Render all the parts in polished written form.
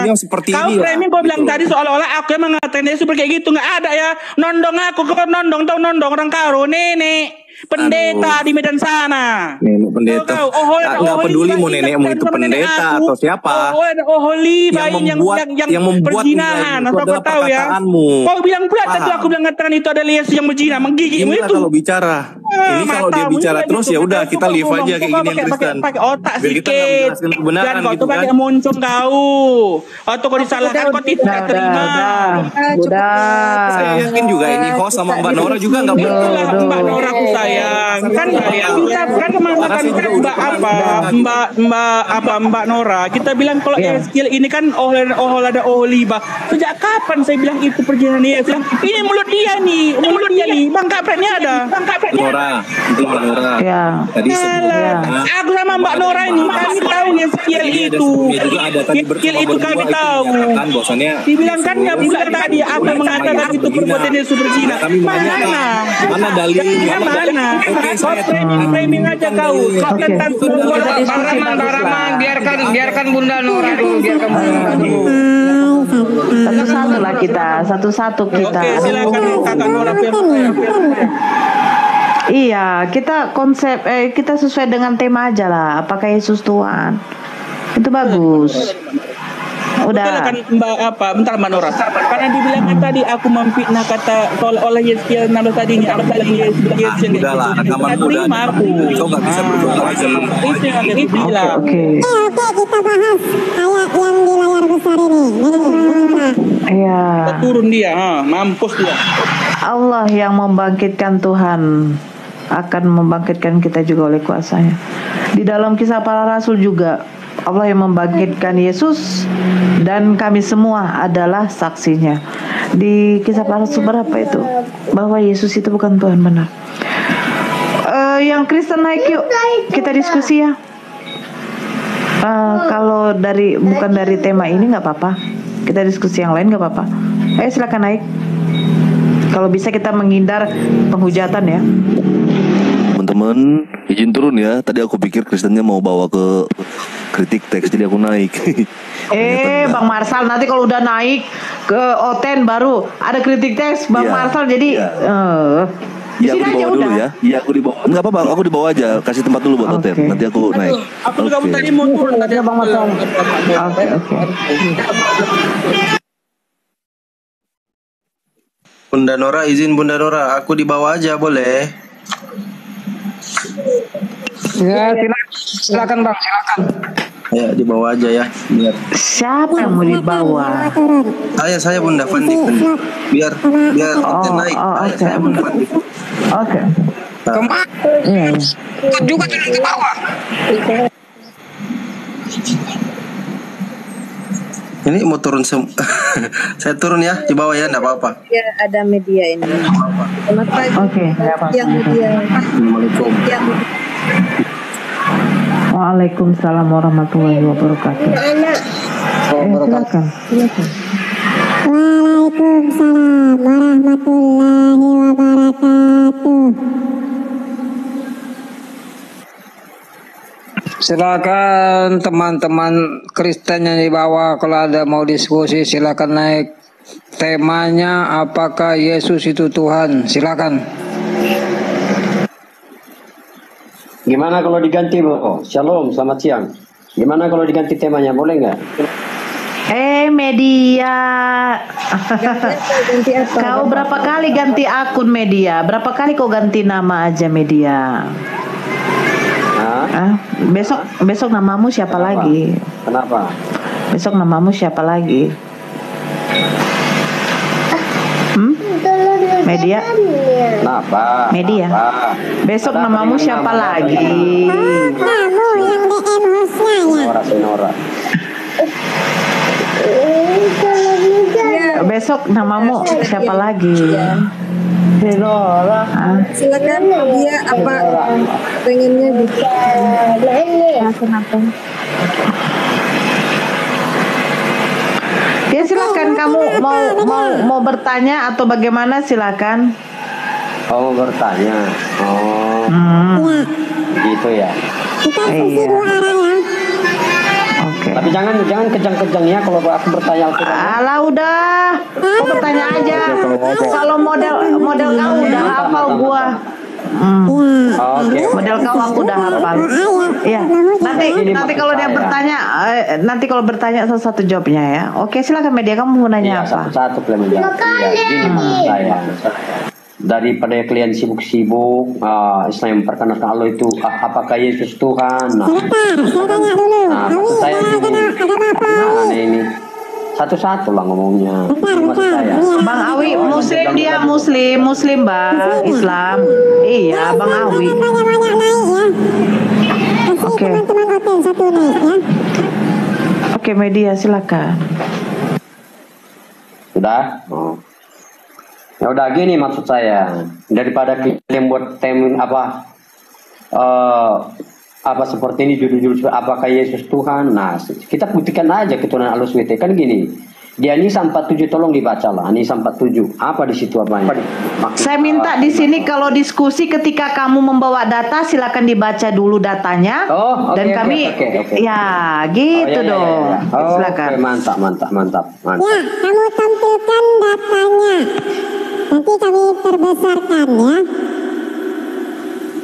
beliau seperti kau ini framing kau bilang tadi seolah-olah aku yang mengatakan Yesus seperti gitu. Nggak ada ya. Nondong aku, kau nondong, tahu nondong orang karo nenek pendeta di Medan sana. Nenek pendeta. Nggak peduli mau nenekmu itu pendeta atau siapa. Yang membuat itu perzinahan. Asal kau tahu ya. Kau bilang pula tadi aku bilang ngatakan itu adalah Yesus yang berzina, menggigitmu itu. Kalau bicara. Ini kalau dia bicara terus ya udah kita leave aja kayak gini yang Kristen. Pakai otak sedikit. Dan kau tuh pakai moncong kau. Atau kau disalahkan kau tidak terima. Saya yakin juga ini host sama Mbak Nora juga nggak betul. Mbak Nora aku sayang. Kan kita kan kemanakan Mbak Nora. Kita bilang kalau Eskiel ini kan ada Oliba. Sejak kapan saya bilang itu perjalanan dia? Bilang ini mulut dia nih. Bang kapretnya ada. Nora. Ya. Tadi aku sama Mbak Nora ini kami tahu Eskiel itu. Eskiel itu kami tahu. Dibilang kan nggak bisa tadi apa mengatakan itu perbuatan Yesus berzina. Mana dalilnya? Mana? Framing aja kau. Kau tentang Baraman, biarkan Bunda Nora dulu, Satu-satu lah kita, satu-satu kita. Oke, silakan Kakak Nora. Iya, kita konsep kita sesuai dengan tema aja lah. Apakah Yesus Tuhan? Itu bagus. Udah kan bentar Mbak Nora. Karena dibilang tadi aku memfitnah kata oleh Yeskiel nama tadi ini apa tadi Yeskiel. Udahlah, rekaman udah. Kau nggak bisa berdoa aja. Itu yang bilang. Oke, kita bahas ayat yang di layar besar ini. Iya. Turun dia, mampus dia. Allah yang membangkitkan Tuhan akan membangkitkan kita juga oleh kuasanya. Di dalam Kisah Para Rasul juga Allah yang membangkitkan Yesus dan kami semua adalah saksinya. Di Kisah Para Rasul berapa itu? Bahwa Yesus itu bukan Tuhan benar. Yang Kristen naik yuk, kita diskusi ya. Kalau bukan dari tema ini nggak apa-apa. Kita diskusi yang lain nggak apa-apa. Ayo silakan naik. Kalau bisa kita menghindar penghujatan ya. Teman-teman, izin turun ya. Tadi aku pikir Kristennya mau bawa ke kritik teks, jadi aku naik. Bang Marsal nanti kalau udah naik ke Oten baru ada kritik teks Bang Marsal jadi di sini aja udah. Ya. Iya, aku di bawah. Enggak apa-apa, aku di bawah aja. Kasih tempat dulu buat Oten. Nanti aku naik. Aku juga tadi mau turun tadi Bang Marsal. Oke. Bunda Nora, izin Bunda Nora, aku di bawah aja boleh? Ya, silakan Bang, silakan. Ya, di bawah aja ya. Biar. Siapa yang mau dibawa? Saya Bunda Fandi. Biar naik. Saya Bunda Fandi. Oke. Kemana? Juga turun ke bawah. Ini mau turun saya turun ya di bawah ya, enggak apa-apa. Ya, ada media ini. Selamat pagi. Oke, Yang media. Assalamualaikum. Waalaikumsalam warahmatullahi wabarakatuh. Silakan. Waalaikumsalam warahmatullahi wabarakatuh. Silakan teman-teman Kristen yang di bawah, kalau ada mau diskusi silakan naik. Temanya apakah Yesus itu Tuhan? Silakan. Gimana kalau diganti, Bro? Shalom, selamat siang. Gimana kalau diganti temanya, boleh nggak? Media. Ganti apa? Kau berapa kali ganti akun media? Berapa kali kau ganti nama aja media? Besok namamu siapa lagi? Kenapa? Besok namamu siapa lagi? Media? Kenapa? Media? Besok namamu siapa lagi? Kamu yang DM hostnya ya. Sinora. Besok namamu siapa lagi? Silakan dia apa pengennya bisa. Kenapa? Ya silakan, kamu mau bertanya atau bagaimana, silakan. Oh, bertanya. Oh. Gitu ya. Kita sisi dua arah ya. Oke. Tapi jangan kejang-kejang ya kalau aku bertanya Al-Quran. Alah udah, kau bertanya aja. Kalau model kau udah hafal gua. Oke. Model kau aku udah hafal. Iya. Nanti kalau dia bertanya, nanti kalau bertanya satu jawabnya ya. Oke, silakan media, kamu mau nanya apa? Satu-satu kalian menjawab. Iya, gini maksud saya. Daripada kalian sibuk-sibuk, Islam yang memperkenalkan Allah itu, apakah Yesus Tuhan? Nah, maksud saya ini satu-satu lah ngomongnya. Maksud saya. Bang Awi Muslim, dia Muslim Bang, Islam. Iya, Bang Awi. Oke. Oke, media silakan. Sudah? Oh. Ya udah gini maksud saya, daripada kalian buat apa seperti ini judul-judul apakah Yesus Tuhan? Nah, kita buktikan aja keturunan Alus WT kan gini. Di Anisa 47 tolong dibaca lah. Anisa 47. Apa di situ apanya? Saya minta di sini kalau diskusi ketika kamu membawa data silakan dibaca dulu datanya. Oh, dan kami ya gitu dong. Oke, Silakan. mantap. Ya, kamu tampilkan datanya. Nanti kami terbesarkan ya.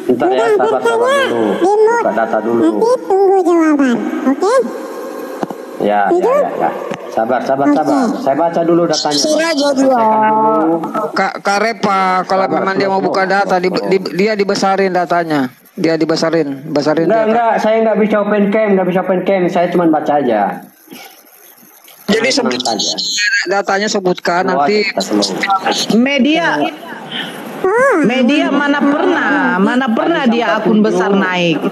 Bentar ya, sabar dulu. Buka data dulu. Nanti tunggu jawaban, oke? Ya. Sabar. Saya baca dulu datanya. Kak Repa, kalau memang dia mau buka data, dia dibesarin datanya. Dia dibesarin. Enggak, saya nggak bisa open cam, saya cuma baca aja. Jadi datanya sebutkan nanti. Media mana pernah dia akun besar naik.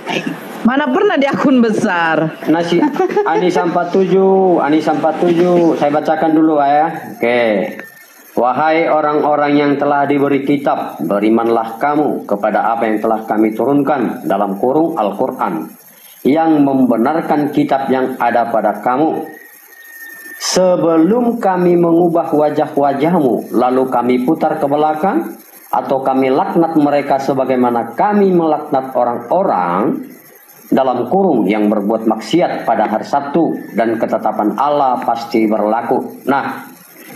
Mana pernah di akun besar. Anisa 47, saya bacakan dulu ya. Oke. Wahai orang-orang yang telah diberi kitab, berimanlah kamu kepada apa yang telah kami turunkan dalam kurung Al-Quran, yang membenarkan kitab yang ada pada kamu. Sebelum kami mengubah wajah-wajahmu, lalu kami putar ke belakang, atau kami laknat mereka sebagaimana kami melaknat orang-orang dalam kurung yang berbuat maksiat pada hari Sabtu, dan ketetapan Allah pasti berlaku. Nah,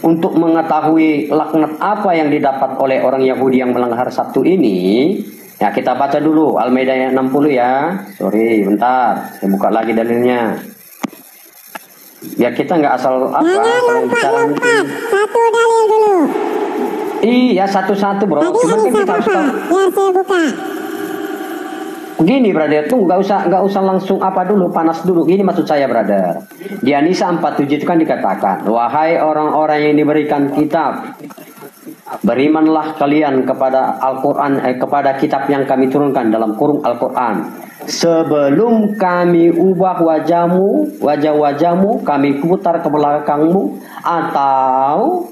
untuk mengetahui laknat apa yang didapat oleh orang Yahudi yang melanggar hari Sabtu ini, ya kita baca dulu Al-Maidah 60 ya. Sorry, bentar, saya buka lagi dalilnya. Biar kita nggak asal Jangan lompat. Satu dalil dulu. Iya, satu-satu bro. Cuma kan kita harus tahu. Biar saya buka. Gini brother, tuh nggak usah langsung apa dulu, panas dulu. Gini maksud saya brother. Di Anisa 47 itu kan dikatakan, wahai orang-orang yang diberikan kitab, berimanlah kalian kepada Al-Quran, kepada kitab yang kami turunkan dalam kurung Al-Quran. Sebelum kami ubah wajah-wajahmu, kami putar ke belakangmu, atau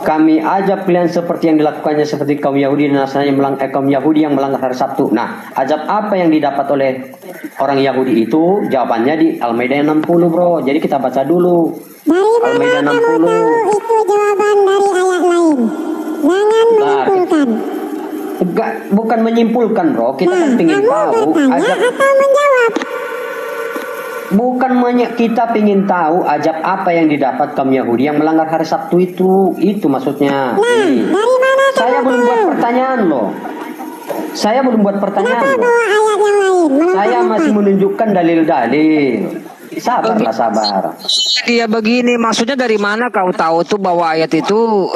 kami ajab kalian seperti yang dilakukannya seperti kaum Yahudi dan Nasrani kaum Yahudi yang melanggar hari Sabtu. Nah, ajab apa yang didapat oleh orang Yahudi itu? Jawabannya di Al-Maidah 60 bro. Jadi kita baca dulu. Dari mana kamu tahu itu jawaban dari ayat lain? Jangan menyimpulkan. Bukan menyimpulkan bro. Kita kan ingin tahu. Ajab atau menjawab? Bukan kita ingin tahu ajab apa yang didapat kaum Yahudi yang melanggar hari Sabtu itu maksudnya. Nah, dari mana saya belum buat pertanyaan loh. Saya masih menunjukkan dalil-dalil. Sabar. Dia begini, maksudnya dari mana kau tahu tuh bahwa ayat itu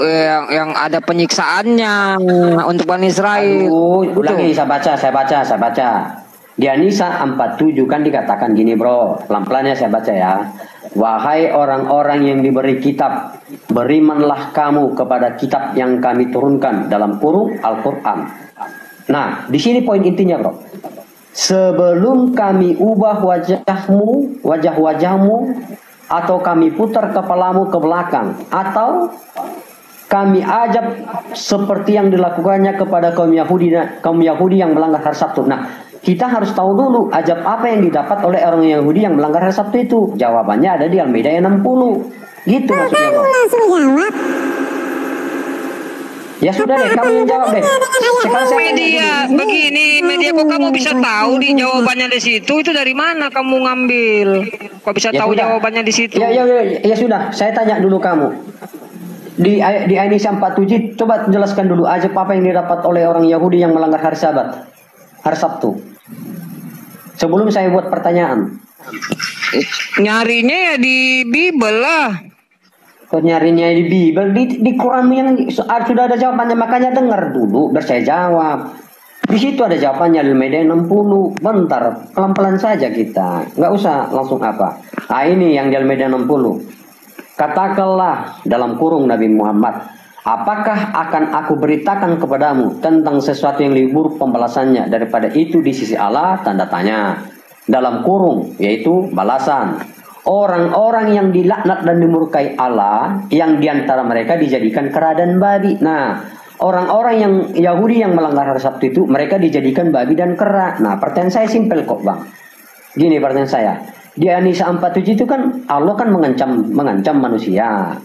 yang ada penyiksaannya untuk Bani Israel? Ulangi, saya baca. Di Anisa 47 kan dikatakan gini bro, pelan-pelan ya saya baca ya. Wahai orang-orang yang diberi kitab, berimanlah kamu kepada kitab yang kami turunkan dalam kurung Al-Quran. Nah, di sini poin intinya bro. Sebelum kami ubah wajah-wajahmu, atau kami putar kepalamu ke belakang, atau kami ajab seperti yang dilakukannya kepada kaum Yahudi yang melanggar hari Sabtu. Nah, kita harus tahu dulu ajab apa yang didapat oleh orang Yahudi yang melanggar hari Sabtu itu. Jawabannya ada di Al-Maidah 60. Gitu maksudnya. Kamu langsung jawab. Ya sudah deh, kamu yang jawab deh. Sekarang saya Media begini, media kok kamu bisa tahu di jawabannya di situ? Itu dari mana kamu ngambil? Kok bisa Ya tahu sudah. jawabannya di situ? Ya sudah, saya tanya dulu kamu. Di An-Nisa 47, coba jelaskan dulu aja apa yang didapat oleh orang Yahudi yang melanggar hari Sabat, hari Sabtu. Sebelum saya buat pertanyaan. Nyarinya ya di Bible lah. Kok nyarinya di Bible, di Quran yang sudah ada jawabannya, makanya dengar dulu biar saya jawab. Di situ ada jawabannya Al-Maidah 60. Bentar, pelan-pelan saja kita. Nggak usah langsung apa. Nah, ini yang di Al-Maidah 60. Katakanlah dalam kurung Nabi Muhammad, apakah akan aku beritakan kepadamu tentang sesuatu yang lebih buruk pembalasannya daripada itu di sisi Allah? Tanda tanya. Dalam kurung, yaitu balasan. Orang-orang yang dilaknat dan dimurkai Allah, yang diantara mereka dijadikan kera dan babi. Nah, orang-orang yang Yahudi yang melanggar hari Sabtu itu, mereka dijadikan babi dan kera. Nah, pertanyaan saya simpel kok bang. Gini pertanyaan saya. Di An-Nisa 47 itu kan Allah kan mengancam manusia.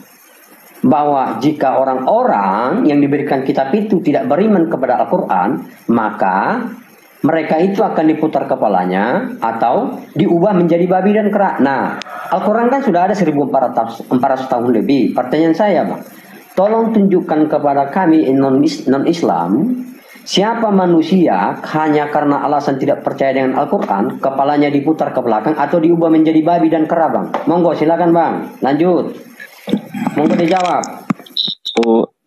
Bahwa jika orang-orang yang diberikan kitab itu tidak beriman kepada Al-Quran, maka mereka itu akan diputar kepalanya atau diubah menjadi babi dan kera. Nah, Al-Quran kan sudah ada 1400 tahun lebih. Pertanyaan saya bang, tolong tunjukkan kepada kami non-Islam, siapa manusia hanya karena alasan tidak percaya dengan Al-Quran, kepalanya diputar ke belakang atau diubah menjadi babi dan kera bang. Monggo silakan bang, lanjut. Monggo dijawab.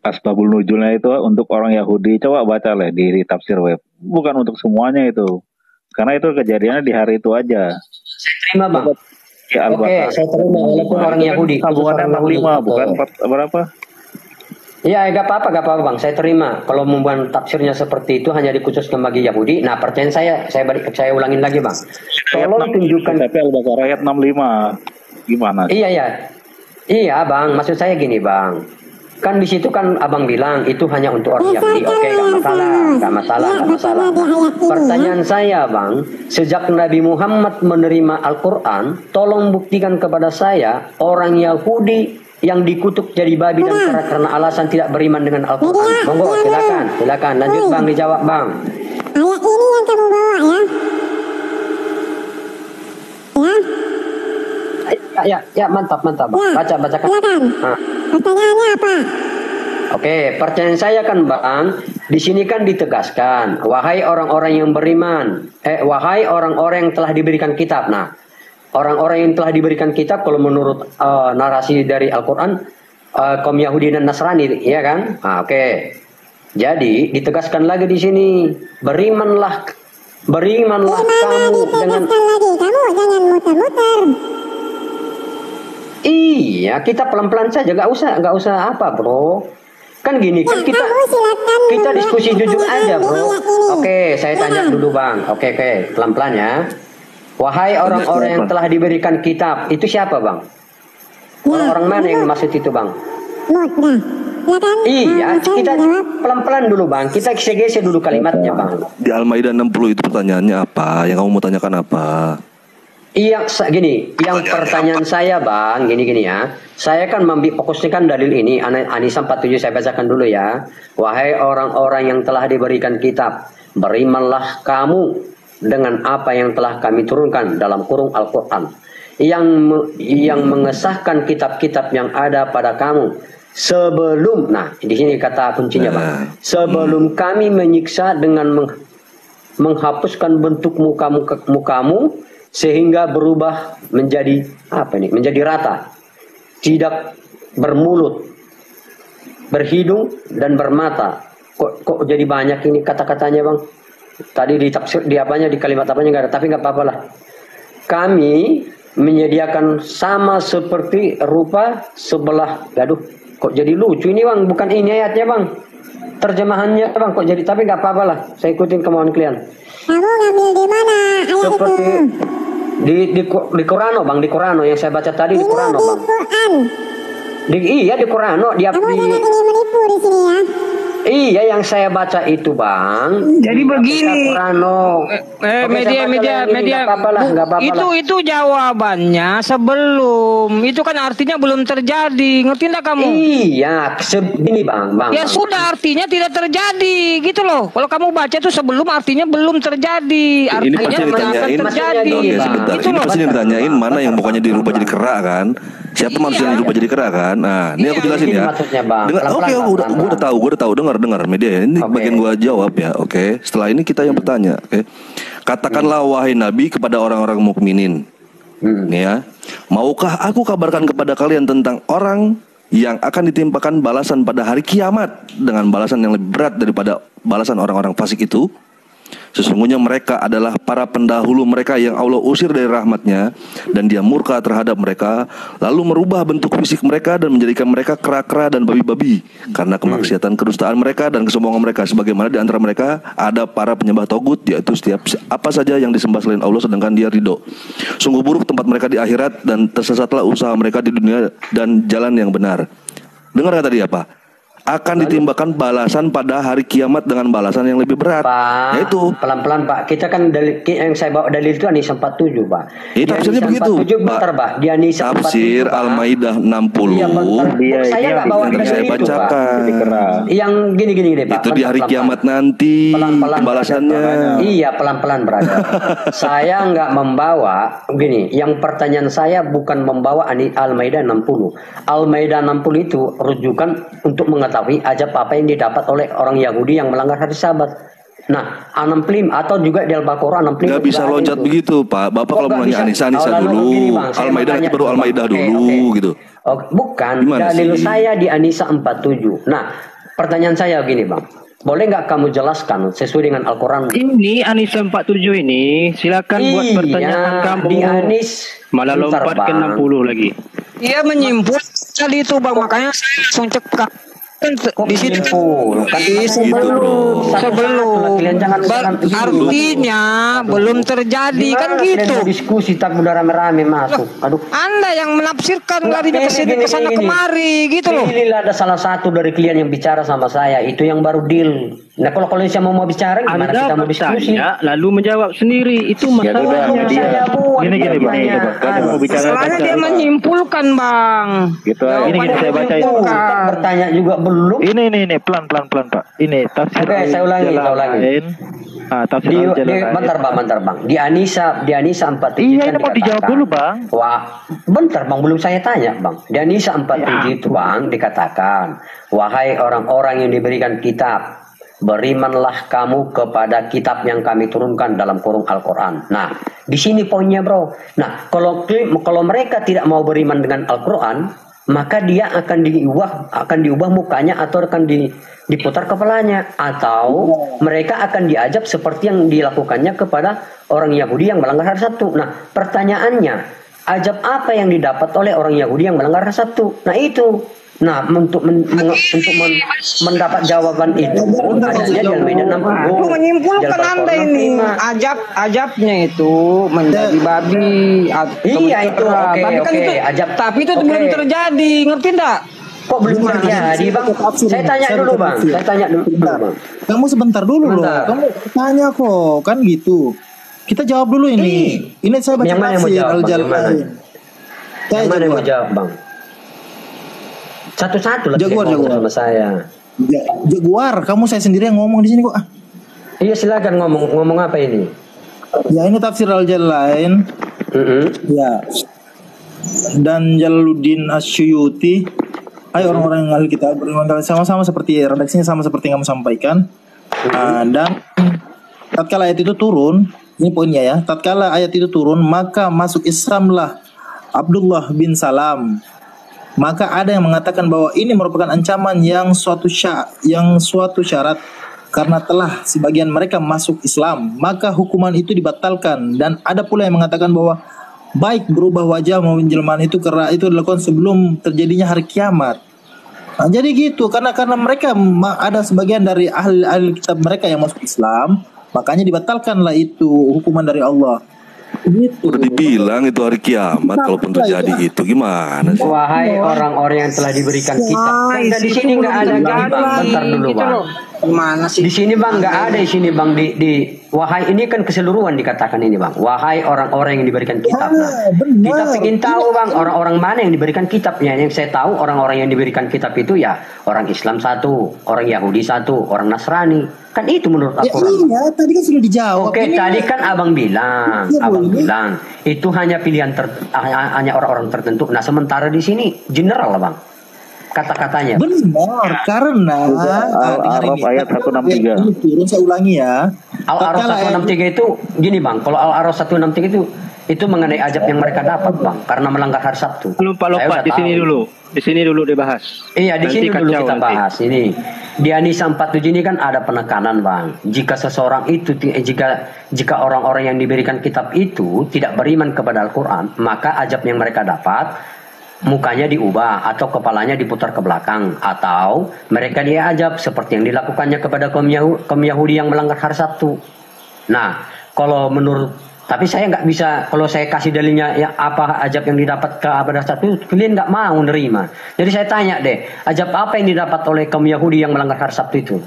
Asbabul nuzulnya itu untuk orang Yahudi. Coba baca lah di tafsir web. Bukan untuk semuanya itu. Karena itu kejadiannya di hari itu aja. Saya terima bang. Ya, Oke, saya terima walaupun orang Yahudi. Bukan 65, bukan berapa? Iya, gak apa-apa bang. Saya terima. Kalau membuat tafsirnya seperti itu hanya dikhususkan bagi Yahudi. Nah, pertanyaan saya ulangin lagi bang. Tolong tunjukkan. Tapi Al-Baqarah ayat 65. Gimana? Iya bang. Maksud saya gini bang. Kan di situ kan abang bilang itu hanya untuk orang Yahudi. Oke, gak masalah. Pertanyaan saya bang, sejak Nabi Muhammad menerima Al-Quran, tolong buktikan kepada saya orang Yahudi yang dikutuk jadi babi dan kera karena alasan tidak beriman dengan Al-Quran. Monggo, silakan. Lanjut bang, dijawab bang. Ayat ini yang kamu bawa ya? Ya, mantap bang. Bacakan. Silakan. Pertanyaannya apa? Oke, pertanyaan saya kan bang, di sini kan ditegaskan, wahai orang-orang yang beriman, wahai orang-orang yang telah diberikan kitab. Nah, orang-orang yang telah diberikan kitab, kalau menurut narasi dari Al-Quran, kaum Yahudi dan Nasrani, ya kan? Nah, oke. Jadi ditegaskan lagi di sini, berimanlah kamu dengan. Lagi, kamu jangan muter-muter. Iya, kita pelan-pelan saja, nggak usah apa, bro. Kan gini, kan kita diskusi jujur aja, bro. Oke, saya tanya dulu, bang. Oke, pelan-pelan ya. Wahai orang-orang yang telah diberikan kitab, itu siapa, bang? Orang-orang mana yang maksud itu, bang? Iya, kita pelan-pelan dulu, bang. Kita geser dulu kalimatnya, bang. Di Al-Maidah 60 itu pertanyaannya apa? Yang kamu mau tanyakan apa? Iya, gini, yang pertanyaan saya bang, gini ya, saya kan fokusnya kan dalil ini, An-Nisa 47 saya bacakan dulu ya. Wahai orang-orang yang telah diberikan kitab, berimanlah kamu dengan apa yang telah kami turunkan dalam kurung Al-Quran, yang mengesahkan kitab-kitab yang ada pada kamu sebelum, nah di sini kata kuncinya bang, sebelum kami menyiksa dengan menghapuskan bentuk mukamu sehingga berubah menjadi menjadi rata, tidak bermulut, berhidung dan bermata. Kok jadi banyak ini kata-katanya bang? Tadi di tafsir di kalimat apanya nggak ada, tapi nggak apa-apa lah. Kami menyediakan sama seperti rupa sebelah. Aduh, kok jadi lucu ini bang? Bukan ini ayatnya bang, terjemahannya bang. Kok jadi, tapi nggak apa-apa lah. Saya ikutin kemauan kalian. Kamu ngambil di mana ayat seperti itu? Di Qur'ano bang, di Qur'ano yang saya baca tadi di Qur'ano bang. Quran. Iya di Qur'ano dia. Kamu jangan ini menipu di sini ya. Iya, yang saya baca itu, Bang. Jadi begini, media, itu jawabannya sebelum, itu kan artinya belum terjadi, ngerti enggak kamu? Iya, ini Bang. Ya sudah, artinya tidak terjadi, gitu loh. Kalau kamu baca itu sebelum, artinya belum terjadi, artinya tidak akan terjadi. Itu ini pasti ditanyain mana yang pokoknya dirubah jadi kera kan? Siapa manusia yang dirubah jadi kera kan? Nah, ini aku jelasin ya. Oke, gue udah tahu. Dengar media. Ini bagian gue jawab ya. Oke. Setelah ini kita yang bertanya. Oke. Katakanlah wahai Nabi kepada orang-orang mukminin. Nih ya. Maukah aku kabarkan kepada kalian tentang orang yang akan ditimpakan balasan pada hari kiamat dengan balasan yang lebih berat daripada balasan orang-orang fasik itu? Sesungguhnya mereka adalah para pendahulu mereka yang Allah usir dari rahmatnya, dan Dia murka terhadap mereka, lalu merubah bentuk fisik mereka dan menjadikan mereka kera-kera dan babi-babi karena kemaksiatan kedustaan mereka dan kesombongan mereka. Sebagaimana di antara mereka ada para penyembah togut, yaitu setiap apa saja yang disembah selain Allah sedangkan Dia ridho. Sungguh buruk tempat mereka di akhirat, dan tersesatlah usaha mereka di dunia dan jalan yang benar. Dengar kata dia apa? Akan ditimbakan balasan pada hari kiamat dengan balasan yang lebih berat. Pak, yaitu pelan-pelan Pak. Kita kan dalil yang saya bawa dalil itu An-Nisa 47 Pak. Itu tafsirnya begitu. Pak. Di An-Nisa 47. Tafsir Al-Maidah 60. Iya, saya nggak bawa dalil saya itu, bacakan. Pak. Yang gini deh Pak. Itu di hari kiamat nanti balasannya. Iya, pelan-pelan brother. Saya nggak membawa gini. Yang pertanyaan saya bukan membawa Al-Maidah 60. Al-Maidah 60 itu rujukan untuk mengetahui ajab apa yang didapat oleh orang Yahudi yang melanggar hari Sabat. Nah, 65 atau juga di Al-Baqarah 65. Gak bisa loncat begitu, Pak. Bapak kalau mau nanya Anissa dulu. Al-Maidah nanti baru Al-Maidah dulu gitu. Bukan, gimana dalil sih? saya di An-Nisa 47. Nah, pertanyaan saya gini, Bang. Boleh nggak kamu jelaskan sesuai dengan Al-Quran? Ini An-Nisa 47 ini, silakan buat pertanyaan kamu. Di Anis malah lompat ke 60 lagi. Iya, menyimpul tadi itu Bang, makanya saya langsung cekak. Di situ kan sebelum artinya belum terjadi kan gitu. Diskusi tak udah rame-rame masuk. Aduh. Anda yang menafsirkan larinya ke sana kemari gitu loh. Inilah ada salah satu dari klien yang bicara sama saya, itu yang baru deal. Nah, kalau saya mau bicara gimana kita mau diskusi? Lalu menjawab sendiri, itu masalahnya dia. Gini Bang. Masalahnya dia menyimpulkan Bang. Gitu. Ini saya baca itu. Bertanya juga belum. Ini pelan Pak. Ini tafsir. Oke, saya ulangi. Tafsir bentar Bang. Di An-Nisa 47. Iya, ini mau dijawab dulu Bang. Wah, bentar Bang, belum saya tanya Bang. Di An-Nisa 47 itu Bang dikatakan, wahai orang-orang yang diberikan kitab, berimanlah kamu kepada kitab yang kami turunkan dalam kurung Al-Quran. Nah, di sini poinnya bro. Nah, kalau mereka tidak mau beriman dengan Al-Quran, maka dia akan diubah mukanya atau akan diputar kepalanya, atau mereka akan diajab seperti yang dilakukannya kepada orang Yahudi yang melanggar hari Sabtu. Nah, pertanyaannya, ajab apa yang didapat oleh orang Yahudi yang melanggar hari Sabtu? Nah itu. Nah, untuk mendapat jawaban itu adanya di Al-Maidah 60. Menyimpulkan Anda ini ajabnya itu menjadi babi. Iya itu oke. Ajab. Tapi itu belum terjadi, ngerti enggak? Kok belum terjadi Bang? Saya tanya dulu Bang. Kamu sebentar dulu loh. Kamu tanya kok, kan gitu. Kita jawab dulu ini. Ini saya baca tafsir Al-Jalalain. Yang mana yang mau jawab Bang? Satu-satu lah Jaguar sama saya. Jaguar, kamu saya sendiri yang ngomong di sini kok. Iya silakan ngomong apa ini? Ya ini tafsir Al-Jalalain. Ya. Dan Jalaluddin Asyuyuti. Hai orang-orang yang ahli kitab, beriman sama-sama seperti redaksinya sama seperti yang kamu sampaikan. Dan tatkala ayat itu turun, ini poinnya ya. Tatkala ayat itu turun, maka masuk Islamlah Abdullah bin Salam. Maka ada yang mengatakan bahwa ini merupakan ancaman yang suatu syarat karena telah sebagian mereka masuk Islam, maka hukuman itu dibatalkan. Dan ada pula yang mengatakan bahwa baik berubah wajah maupun jelmaan itu karena itu dilakukan sebelum terjadinya hari kiamat. Nah, jadi gitu karena mereka ada sebagian dari ahli kitab mereka yang masuk Islam, makanya dibatalkanlah itu hukuman dari Allah. Udah dibilang itu hari kiamat, kalaupun terjadi itu gimana sih? Wahai orang-orang yang telah diberikan kitab. Kan di sini nggak ada gini bang. Bentar dulu bang. Gimana sih? Di sini bang nggak ada di sini bang di wahai ini kan keseluruhan dikatakan ini bang. Wahai orang-orang yang diberikan kitab. Nah, kita ingin tahu bang orang-orang mana yang diberikan kitabnya. Yang saya tahu orang-orang yang diberikan kitab itu ya orang Islam satu, orang Yahudi satu, orang Nasrani. Kan itu menurut Al-Quran. Iya, tadi kan sudah dijawab. Oke, tadi kan abang bilang, itu hanya pilihan hanya orang-orang tertentu. Nah sementara di sini general bang. Kata-katanya. Benar, karena Al-A'raf ayat 163. Turun saya ulangi ya. Al-A'raf 163 itu gini bang, kalau Al-A'raf 163 itu mengenai ajab yang mereka dapat bang, karena melanggar hari Sabtu. Lupa di sini dulu. Di sini dulu dibahas. Iya, di sini dulu kita nanti bahas ini. Di An-Nisa 47 ini kan ada penekanan bang. Jika seseorang itu jika orang-orang yang diberikan kitab itu tidak beriman kepada Al-Quran, maka ajab yang mereka dapat mukanya diubah atau kepalanya diputar ke belakang atau mereka diajab seperti yang dilakukannya kepada kaum Yahudi yang melanggar hari Sabtu. Nah, kalau menurut tapi saya nggak bisa kalau saya kasih dalilnya ya apa ajab yang didapat ke pada Sabtu kalian nggak mau nerima. Jadi saya tanya deh, ajab apa yang didapat oleh kaum Yahudi yang melanggar hari Sabtu itu?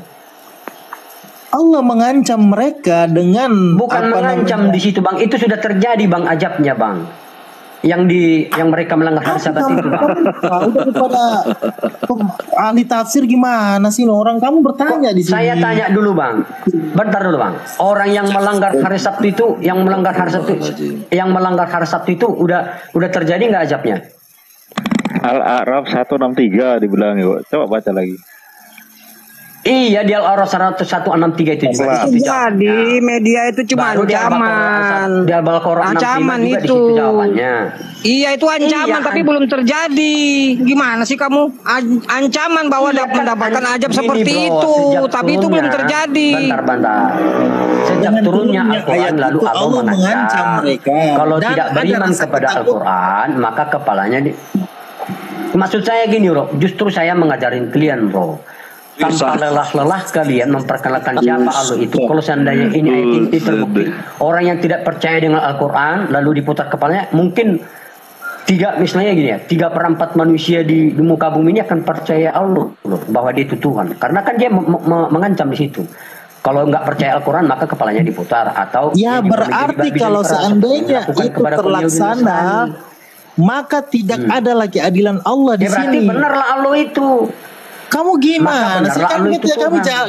Allah mengancam mereka dengan bukan mengancam di situ bang, itu sudah terjadi bang ajabnya bang. Yang mereka melanggar hari Sabat itu. Udah daripada ahli tafsir gimana sih orang kamu bertanya di sini? Saya tanya dulu bang, bentar dulu bang. Orang yang melanggar hari Sabtu itu, yang melanggar hari Sabtu itu udah terjadi nggak ajabnya? Al-A'raf 163 dibilang yuk. Coba baca lagi. Iya, di Al-A'raf 163 itu juga. Jadi media itu cuma ancaman. Di Al-Quran ancaman itu. Di situ jawabannya. Iya itu ancaman tapi belum terjadi. Gimana sih kamu? Ancaman bahwa mendapatkan ajab seperti itu, tapi itu belum terjadi. Bentar. Sejak turunnya Al-Quran lalu Allah mengancam mereka. Kalau tidak beriman kepada Al-Quran, maka kepalanya Maksud saya gini, bro. Justru saya mengajarin kalian, bro. Tanpa lelah-lelah kalian memperkenalkan siapa Allah itu. Kalau seandainya ini ayat ini terbukti, orang yang tidak percaya dengan Al-Quran lalu diputar kepalanya, mungkin 3/4 manusia di muka bumi ini akan percaya Allah bahwa dia itu Tuhan. Karena kan dia mengancam di situ. Kalau nggak percaya Al-Quran maka kepalanya diputar atau ya berarti kalau seandainya itu terlaksana maka tidak ada lagi adilan Allah di sini. Berarti benarlah Allah itu. Kamu gimana sih?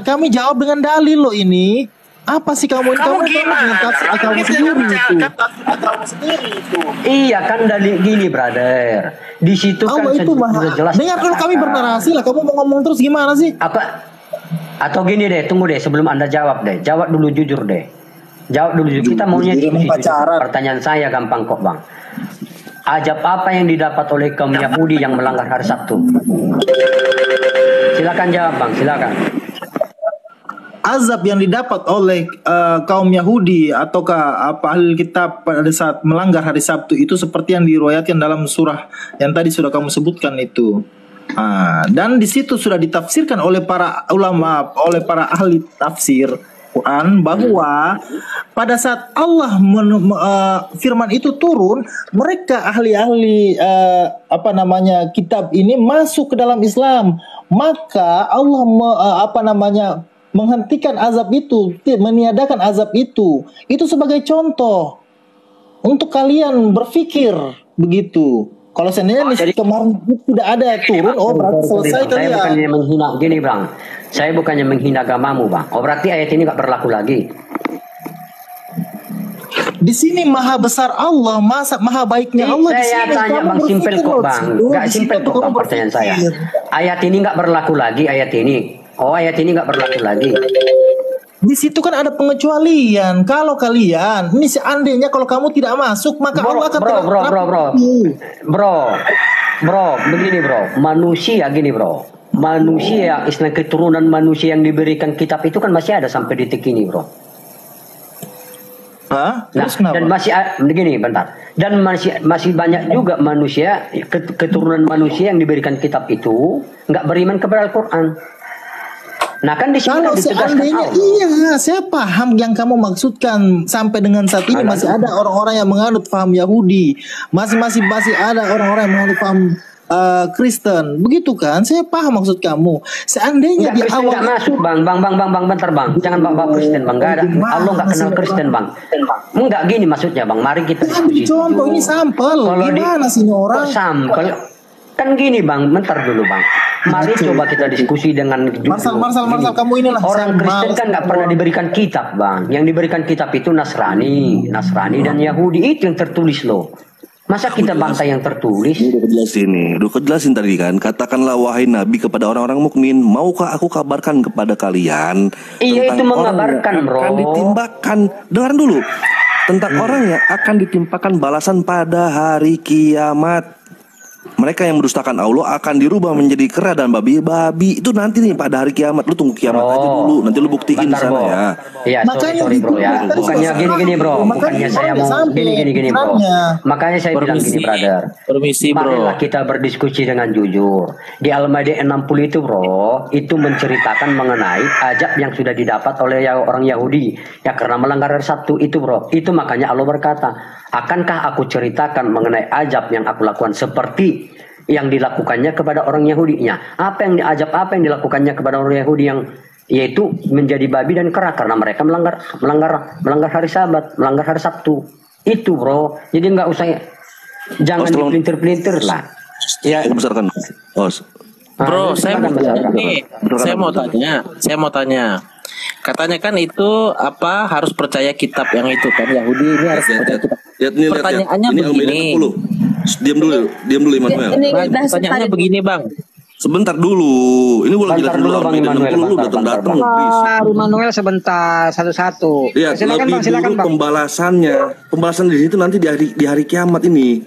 Kami jawab dengan dalil lo ini. Apa sih kamu gimana? Kamu sendiri itu. Iya kan dalil gini, brother. Di situ kan sudah jelas. Dengar dulu kami bernarasi lah. Kamu mau ngomong terus gimana sih? Atau gini deh, tunggu deh sebelum Anda jawab deh. Jawab dulu jujur deh. Jawab dulu jujur. Kita maunya pertanyaan saya gampang kok, Bang. Ajab apa yang didapat oleh kaum Yahudi yang melanggar hari Sabtu? Silakan jawab, Bang. Silakan. Azab yang didapat oleh kaum Yahudi ataukah ahli kitab pada saat melanggar hari Sabtu itu seperti yang diriwayatkan dalam surah yang tadi sudah kamu sebutkan itu. Dan di situ sudah ditafsirkan oleh para ulama, oleh para ahli tafsir Quran bahwa pada saat Allah firman itu turun, mereka ahli-ahli kitab ini masuk ke dalam Islam, maka Allah menghentikan azab itu, meniadakan azab itu sebagai contoh untuk kalian berpikir begitu. Kalau seandainya kemarin tidak ada turun, berarti selesai kalian. Saya bukannya menghina gini, Bang. Saya bukannya menghina agamamu, Bang. Berarti ayat ini nggak berlaku lagi. Di sini maha besar Allah, maha baiknya Allah. Saya tanya Bang, simpel kok, Bang. Nggak simpel kok, Bang, pertanyaan saya. Ayat ini nggak berlaku lagi, ayat ini. Ayat ini nggak berlaku lagi. Di situ kan ada pengecualian. Kalau kalian, ini seandainya kalau kamu tidak masuk, maka Allah akan Bro, begini bro. Manusia gini bro. Manusia, istilah keturunan manusia yang diberikan kitab itu kan masih ada sampai detik ini bro. Dan masih begini, bentar. Dan masih banyak juga manusia, keturunan manusia yang diberikan kitab itu nggak beriman kepada Al-Quran. Nah kan di sini Kalau ditegaskan seandainya Allah. saya paham yang kamu maksudkan. Sampai dengan saat ini masih ada orang-orang yang menganut paham Yahudi, masih ada orang-orang yang menganut paham Kristen, begitu kan? Saya paham maksud kamu. Seandainya di Kristen awal nggak masuk, bang, bentar bang, jangan bang Kristen bang, nggak ada, Allah nggak kenal Kristen bang. Enggak gini maksudnya bang, mari kita diskusi. Contoh ini sampel, gimana sih ini orang? Sampel, kan gini bang, bentar dulu bang. Mari coba kita diskusi dengan Marsal, kamu inilah orang Kristen kan nggak pernah diberikan kitab bang. Yang diberikan kitab itu Nasrani dan Yahudi, itu yang tertulis loh. Masa kita bangsa yang tertulis? Udah kejelasin tadi kan. Katakanlah wahai Nabi kepada orang-orang mukmin, maukah aku kabarkan kepada kalian? Iya itu mengabarkan bro. Akan ditimpakan. Dengaran dulu. Tentang orang yang akan ditimpakan balasan pada hari kiamat. Mereka yang mendustakan Allah akan dirubah menjadi kera dan babi-babi. Itu nanti nih pada hari kiamat. Lu tunggu kiamat aja dulu. Nanti lu buktiin di sana ya. Iya, sorry bro ya. Bukannya gini bro. Bukannya saya mau gini bro. Makanya saya bilang gini brother. Permisi bro. Marilah kita berdiskusi dengan jujur. Di Al-Maidah 60 itu bro, itu menceritakan mengenai ajab yang sudah didapat oleh orang Yahudi. Ya karena melanggar hari Sabtu itu bro. Itu makanya Allah berkata, akankah aku ceritakan mengenai ajab yang aku lakukan seperti yang dilakukannya kepada orang Yahudinya? Apa yang dilakukannya kepada orang Yahudi yang yaitu menjadi babi dan kera karena mereka melanggar hari Sabat, melanggar hari Sabtu. Itu bro. Jadi nggak usah jangan dipelintir-pelintir lah. Ya besarkan. Bro, saya mau tanya. Katanya kan itu apa harus percaya kitab yang itu kan Yahudi ini harus percaya kitab. Pertanyaannya begini. Diam dulu Immanuel. Pertanyaannya begini bang. Sebentar dulu. Ini boleh jelasin dulu Bang Immanuel. Lu datang. Immanuel sebentar satu-satu. Ya, silakan Bang. Pembalasannya. Pembalasan di situ nanti di hari kiamat ini.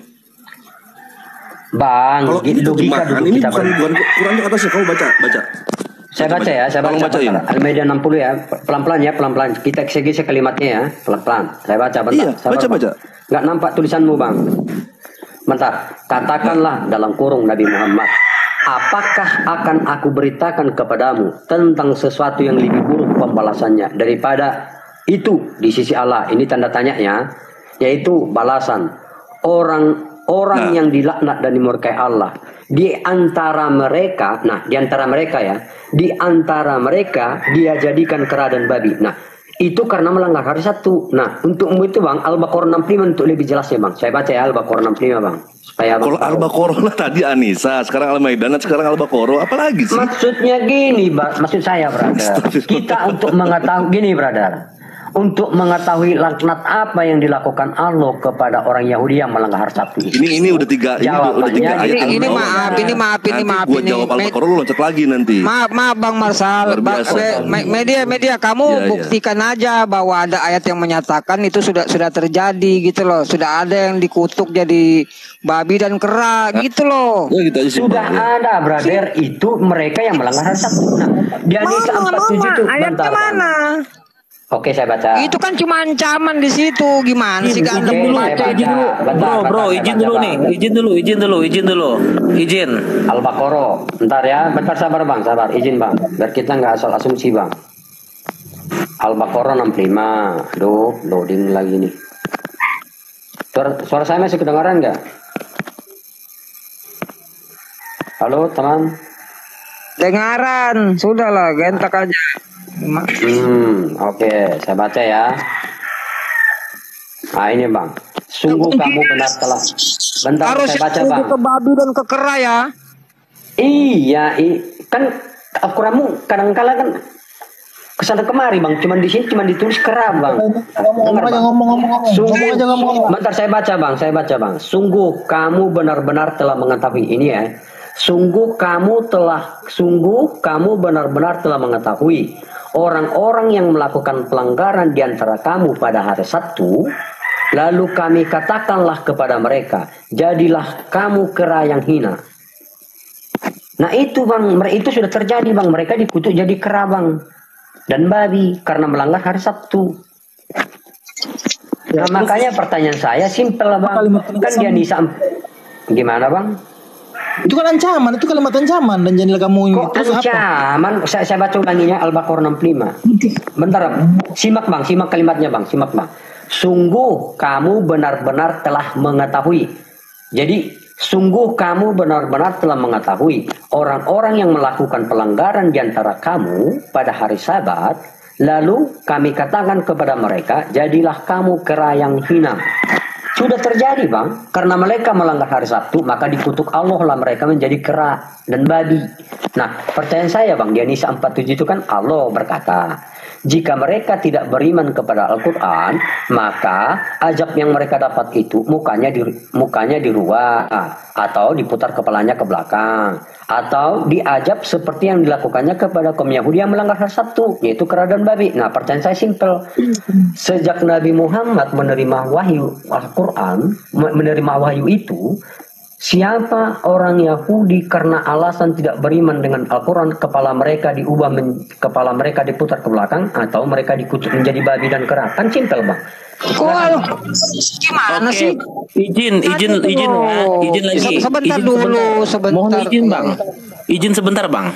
Bang, kalau ini terjemahan ini bukan Quran itu atasnya, kamu baca. Saya baca ya. Al-Maidah 60 ya. Pelan-pelan. Kita eksegese kalimatnya ya. Pelan-pelan. Saya baca bentar. Iya, baca. Enggak nampak tulisanmu, Bang. Bentar. Katakanlah dalam kurung Nabi Muhammad, apakah akan aku beritakan kepadamu tentang sesuatu yang lebih buruk pembalasannya daripada itu di sisi Allah? Ini tanda tanyanya, yaitu balasan orang yang dilaknat dan dimurkai Allah. Di antara mereka dia jadikan kera dan babi. Nah, itu karena melanggar hari Sabtu. Nah, untukmu itu Bang, Al-Baqarah 65 untuk lebih jelasnya Bang. Saya baca ya Al-Baqarah 65 Bang. Supaya kalau Al-Baqarah tadi Anissa, sekarang Al-Maidah, sekarang Al-Baqarah, apa lagi sih? Maksudnya gini, maksud saya brother. Kita untuk mengetahui gini brother. Untuk mengetahui laknat apa yang dilakukan Allah kepada orang Yahudi yang melanggar hari Sabtu. Ini udah tiga ayat. Ini maaf. Gua jawab Al-Baqarah lu loncat lagi nanti. Maaf Bang Marsal. Media kamu buktikan aja bahwa ada ayat yang menyatakan itu sudah terjadi gitu loh. Sudah ada yang dikutuk jadi babi dan kera gitu loh. Sudah ada brother, itu mereka yang melanggar hari Sabtu. Nah, di Anisa 47 itu ayatnya mana? Oke, saya baca. Itu kan cuma ancaman di situ. Gimana sih kan? Bro, izin dulu. Izin. Al-Baqarah. Bentar ya. Bentar sabar Bang, sabar. Izin Bang. Biar kita nggak asal asumsi Bang. Al-Baqarah 65. Aduh, loading lagi nih. Suara saya masih kedengaran nggak? Halo, teman. Dengaran. Sudahlah, gentak aja. Oke, saya baca ya. Nah ini Bang, sungguh kamu benar telah. Bentar harus saya baca Bang. Ke babi dan ke kera ya. Iya, kan Al-Quranmu kadang-kala kan kesana kemari Bang. Cuman di sini cuma ditulis kera Bang. Ngomong. Bentar saya baca Bang. Sungguh kamu benar-benar telah mengetahui ini ya. Sungguh kamu benar-benar telah mengetahui orang-orang yang melakukan pelanggaran di antara kamu pada hari Sabtu, lalu kami katakanlah kepada mereka, jadilah kamu kera yang hina. Nah itu Bang, itu sudah terjadi Bang, mereka dikutuk jadi kera Bang dan babi karena melanggar hari Sabtu. Nah makanya pertanyaan saya simpel Bang, kan dia Nisa gimana Bang? Itu kan ancaman, itu kalimat ancaman dan jadilah kamu ini. Kok ancaman? Saya baca ulanginya Al-Baqarah 65. Bentar, simak kalimatnya bang, simak bang. Sungguh kamu benar-benar telah mengetahui. Jadi sungguh kamu benar-benar telah mengetahui orang-orang yang melakukan pelanggaran di antara kamu pada hari Sabat, lalu kami katakan kepada mereka, jadilah kamu kera yang hina. Sudah terjadi bang, karena mereka melanggar hari Sabtu, maka dikutuk Allah lah mereka menjadi kera dan babi. Nah, percayaan saya bang, di An-Nisa 47 itu kan Allah berkata, jika mereka tidak beriman kepada Al-Quran, maka azab yang mereka dapat itu mukanya diruat, atau diputar kepalanya ke belakang, atau diazab seperti yang dilakukannya kepada kaum Yahudi yang melanggar hari Sabtu, yaitu kera dan babi. Nah, percayaan saya simpel. Sejak Nabi Muhammad menerima wahyu Al-Quran, menerima wahyu itu, siapa orang Yahudi karena alasan tidak beriman dengan Al-Quran, kepala mereka diubah, kepala mereka diputar ke belakang, atau mereka dikutuk menjadi babi dan kera. Kan simpel bang. Gimana sih? Izin lagi. Sebentar dulu. Mohon izin bang. Izin sebentar bang.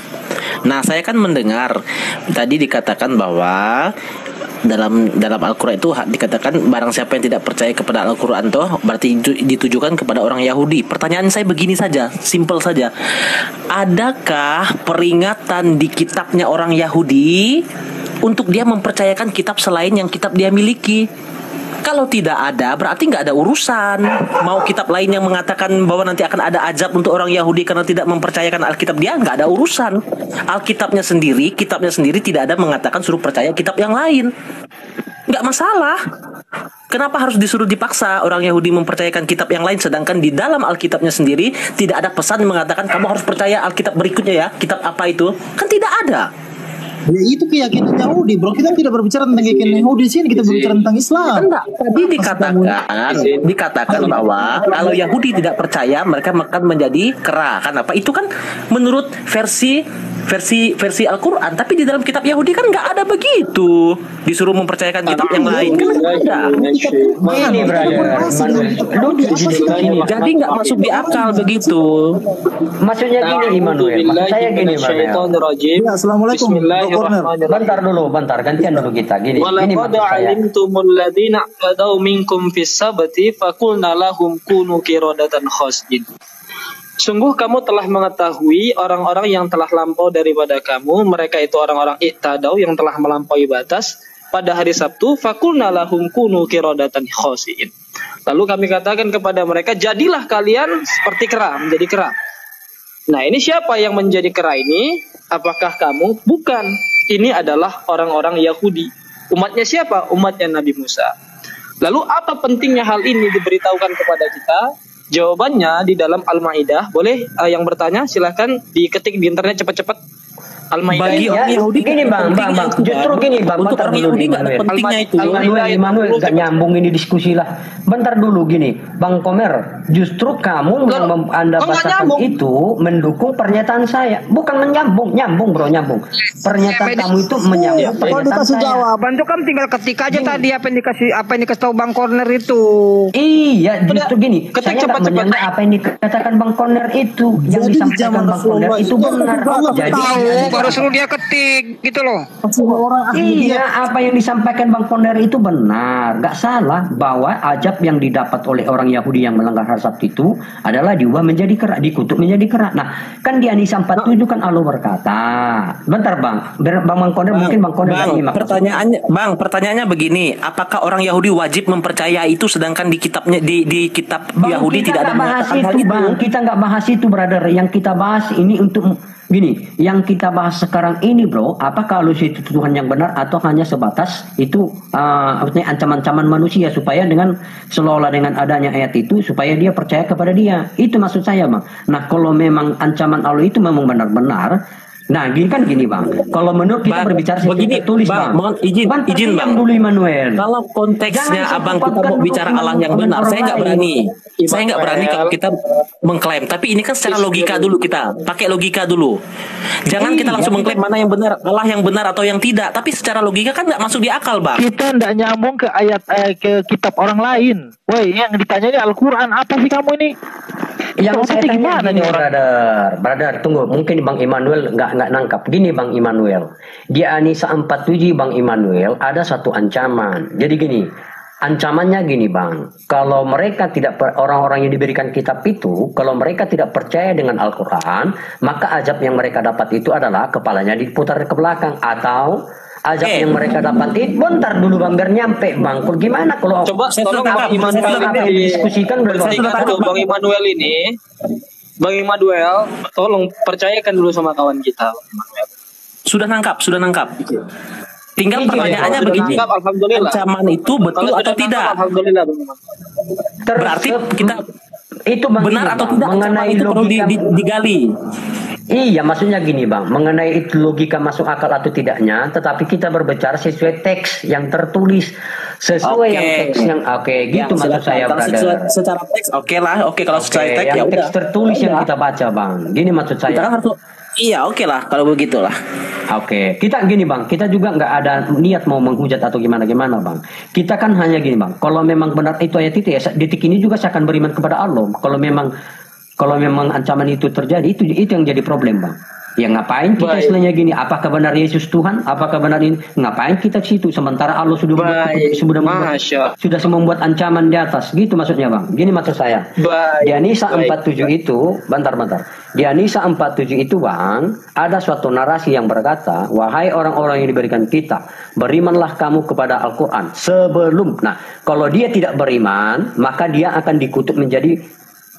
Nah, saya kan mendengar tadi dikatakan bahwa dalam Al-Quran itu dikatakan barang siapa yang tidak percaya kepada Al-Quran toh berarti ditujukan kepada orang Yahudi. Pertanyaan saya begini saja, simple saja. Adakah peringatan di kitabnya orang Yahudi untuk dia mempercayakan kitab selain yang kitab dia miliki? Kalau tidak ada, berarti nggak ada urusan. Mau kitab lain yang mengatakan bahwa nanti akan ada azab untuk orang Yahudi karena tidak mempercayakan Alkitab dia, nggak ada urusan. Kitabnya sendiri tidak ada mengatakan suruh percaya kitab yang lain. Nggak masalah. Kenapa harus disuruh dipaksa orang Yahudi mempercayakan kitab yang lain, sedangkan di dalam Alkitabnya sendiri tidak ada pesan yang mengatakan kamu harus percaya Alkitab berikutnya ya, kitab apa itu? Kan tidak ada. Ya, itu keyakinan Yahudi, bro. Kita tidak berbicara tentang keyakinan Yahudi sini, kita berbicara tentang Islam. Enggak, tadi dikatakan bahwa kalau Yahudi tidak percaya mereka akan menjadi kera. Kan apa? Itu kan menurut versi Al-Quran, tapi di dalam kitab Yahudi kan nggak ada begitu. Disuruh mempercayakan kitab yang lain kan nggak ada. Ini brother, jadi nggak masuk di akal begitu. Maksudnya gini Immanuel, saya gini Immanuel. Assalamualaikum. Bentar, gantian dulu kita. Gini Walaqad alimtumul ladzina qadaw minkum fis sabti faqulna lahum kunu qiradatan khasjin. Sungguh kamu telah mengetahui orang-orang yang telah lampau daripada kamu, mereka itu orang-orang iktadau yang telah melampaui batas pada hari Sabtu, faqulna lahum kunu qiradatan khasjin. Lalu kami katakan kepada mereka, jadilah kalian seperti kera, menjadi kera. Nah, ini siapa yang menjadi kera ini? Apakah kamu? Bukan. Ini adalah orang-orang Yahudi. Umatnya siapa? Umatnya Nabi Musa. Lalu apa pentingnya hal ini diberitahukan kepada kita? Jawabannya di dalam Al-Maidah. Boleh yang bertanya silahkan diketik di internet cepat-cepat. Al-Maidah bagi orang Yahudi gini bang. Justru gini bang. Untuk orang Yahudi nggak ada pentingnya itu. Immanuel gak nyambung ini diskusi lah. Bentar dulu gini, Bang Komer. Justru kamu yang Anda bacakan itu mendukung pernyataan saya. Bukan nyambung bro. Pernyataan kamu itu menyambung pernyataan saya. Jawaban tuh kan tinggal ketik aja tadi apa yang dikasih tahu Bang Corner itu. Iya, justru gini. Saya nggak menyanggah apa yang dikatakan Bang Corner itu. Yang disampaikan Bang Corner itu benar. Jadi baru suruh dia ketik gitu loh. Iya, apa yang disampaikan Bang Ponder itu benar, nggak salah bahwa azab yang didapat oleh orang Yahudi yang melanggar hari Sabtu itu adalah diubah menjadi kera, dikutuk menjadi kera. Nah, kan di An-Nisa 47 kan Allah berkata. Bentar Bang Ponder mungkin Bang Ponder pertanyaannya begini, apakah orang Yahudi wajib mempercaya itu sedangkan di kitabnya di kitab Bang, Yahudi tidak ada bahas itu, Bang. Kita nggak bahas itu, brother. Yang kita bahas ini untuk gini, yang kita bahas sekarang ini bro, apakah kalau itu Tuhan yang benar atau hanya sebatas itu ancaman-ancaman manusia supaya dengan seolah-olah dengan adanya ayat itu supaya dia percaya kepada dia. Itu maksud saya bang. Nah kalau memang ancaman Allah itu memang benar-benar, nah gini bang, kalau menurut kita berbicara begini, tulis bang, mohon izin bang dulu Immanuel. Kalau konteksnya abang kita mau bicara Allah yang benar, saya nggak berani kalau kita mengklaim. Tapi ini kan secara logika dulu, kita pakai logika dulu. Jangan kita langsung mengklaim mana yang benar, Allah yang benar atau yang tidak. Tapi secara logika kan nggak masuk di akal bang. Kita nggak nyambung ke ayat ke kitab orang lain. Woi, yang ditanya ini Al-Quran, apa sih kamu ini? Yang saya tanya gini, brother, tunggu, mungkin Bang Immanuel nggak nangkap. Gini Bang Immanuel, di An-Nisa 47 Bang Immanuel ada satu ancaman. Jadi gini, ancamannya gini Bang, kalau mereka tidak orang-orang yang diberikan kitab itu, kalau mereka tidak percaya dengan Al-Quran, maka azab yang mereka dapat itu adalah kepalanya diputar ke belakang, atau azab yang mereka dapat itu, bentar dulu Bang, biar nyampe Bang. Gimana kalau coba tolong Bang Immanuel ini diskusikan Bang Immanuel ini, Bang Immanuel, tolong percayakan dulu sama kawan kita. Bang Immanuel. Sudah nangkap. Tinggal pertanyaannya begini, ancaman itu betul atau tidak? Alhamdulillah. Berarti kita itu Bang, benar atau tidak mengenai itu perlu digali. Iya, maksudnya gini Bang, mengenai itu logika masuk akal atau tidaknya, tetapi kita berbicara sesuai teks yang tertulis, sesuai yang teks yang gitu maksud saya, brother. Secara teks lah, kalau secara teks yang teks tertulis yang kita baca Bang, gini maksud saya. Kita harus, iya lah kalau begitulah. Kita gini Bang, kita juga nggak ada niat mau menghujat atau gimana Bang. Kita kan hanya gini Bang, kalau memang benar itu ayat itu ya, detik ini juga saya akan beriman kepada Allah. Kalau memang ancaman itu terjadi, itu yang jadi problem Bang. Ya ngapain kita istilahnya gini, apakah benar Yesus Tuhan, apakah benar ini, ngapain kita ke situ sementara Allah sudah membuat ancaman di atas, gitu maksudnya Bang. Gini maksud saya. Di An-Nisa 47 itu, bentar. Di An-Nisa 47 itu Bang, ada suatu narasi yang berkata, wahai orang-orang yang diberikan kitab, berimanlah kamu kepada Al-Quran sebelum. Nah, kalau dia tidak beriman, maka dia akan dikutuk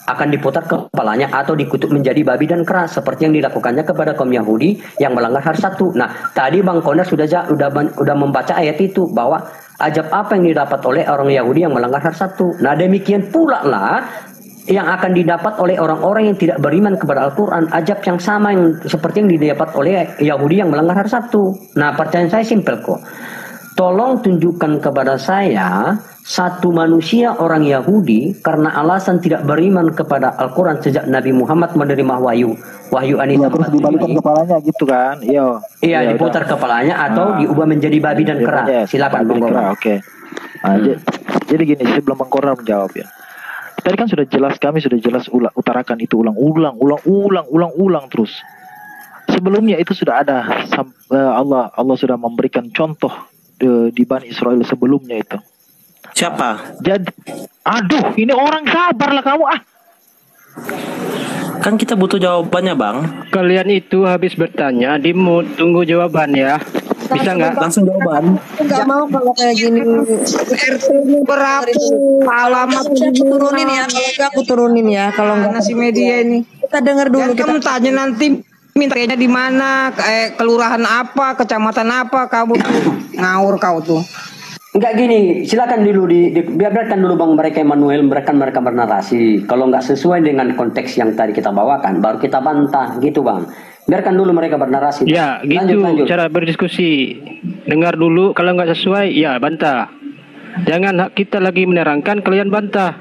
akan diputar kepalanya atau dikutuk menjadi babi dan kera seperti yang dilakukannya kepada kaum Yahudi yang melanggar hari Sabtu. Nah, tadi Bang Konar sudah membaca ayat itu bahwa azab apa yang didapat oleh orang Yahudi yang melanggar hari Sabtu. Nah, demikian pula lah yang akan didapat oleh orang-orang yang tidak beriman kepada Al-Quran, azab yang sama yang seperti yang didapat oleh Yahudi yang melanggar hari Sabtu. Nah, pertanyaan saya simpel kok. Tolong tunjukkan kepada saya satu manusia orang Yahudi karena alasan tidak beriman kepada Al-Quran sejak Nabi Muhammad menerima wahyu An-Nisa terus dibalikkan kepalanya gitu kan. Iya, diputar kepalanya atau diubah menjadi babi dan kera. Silakan Bang Konar. Jadi gini, sebelum Bang Konar menjawab ya. Tadi kan kami sudah jelas utarakan itu ulang terus. Sebelumnya itu sudah ada Allah sudah memberikan contoh di Bani Israel sebelumnya itu. Siapa? Jadi, ini orang sabarlah kamu Kan kita butuh jawabannya Bang. Kalian itu habis bertanya, tunggu jawaban ya. Bisa nggak? Langsung jawaban. Nggak mau kalau kayak gini. RT berapa? Alamat turunin ya. Kalau aku turunin ya. Kalau nggak nasi media ini. Kita dengar dulu. Kamu tanya nanti mintanya di mana, kelurahan apa, kecamatan apa, kamu ngawur kau tuh. Enggak gini, silakan dulu biarkan dulu Bang Immanuel mereka bernarasi. Kalau nggak sesuai dengan konteks yang tadi kita bawakan, baru kita bantah gitu Bang. Biarkan dulu mereka bernarasi. Ya, gitu lanjut. Cara berdiskusi. Dengar dulu, kalau nggak sesuai, ya bantah. Jangan kita lagi menerangkan, kalian bantah.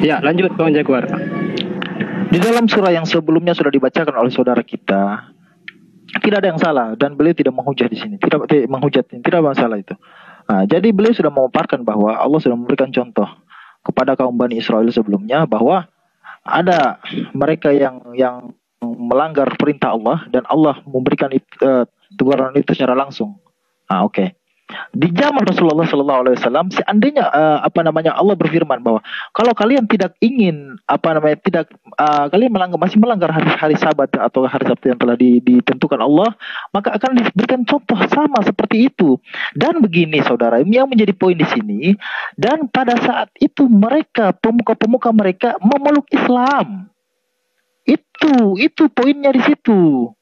Ya, lanjut Bang Jaguar. Di dalam surah yang sebelumnya sudah dibacakan oleh saudara kita, tidak ada yang salah dan beliau tidak menghujat di sini, tidak masalah itu. Nah, jadi beliau sudah memaparkan bahwa Allah sudah memberikan contoh kepada kaum Bani Israel sebelumnya bahwa ada mereka yang melanggar perintah Allah dan Allah memberikan teguran itu secara langsung. Di zaman Rasulullah SAW, seandainya Allah berfirman bahwa kalau kalian tidak ingin kalian masih melanggar hari Sabat atau hari Sabtu yang telah ditentukan Allah, maka akan diberikan contoh sama seperti itu. Dan begini saudara, yang menjadi poin di sini, dan pada saat itu mereka pemuka mereka memeluk Islam. Itu poinnya di situ.